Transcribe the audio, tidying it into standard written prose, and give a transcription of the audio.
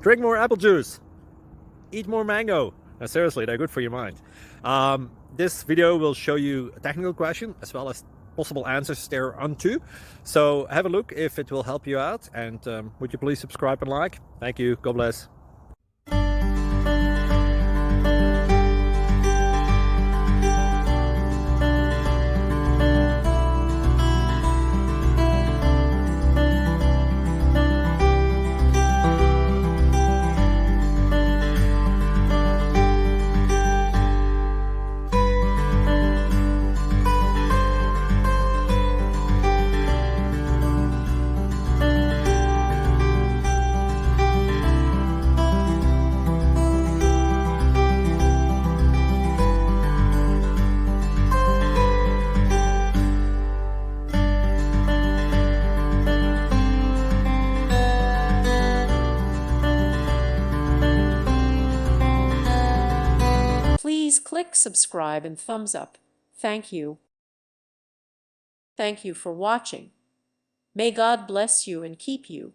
Drink more apple juice. Eat more mango. No, seriously, they're good for your mind. This video will show you a technical question as well as possible answers thereunto. So have a look if it will help you out, and would you please subscribe and like? Thank you. God bless. Please click subscribe and thumbs up. Thank you. Thank you for watching. May God bless you and keep you.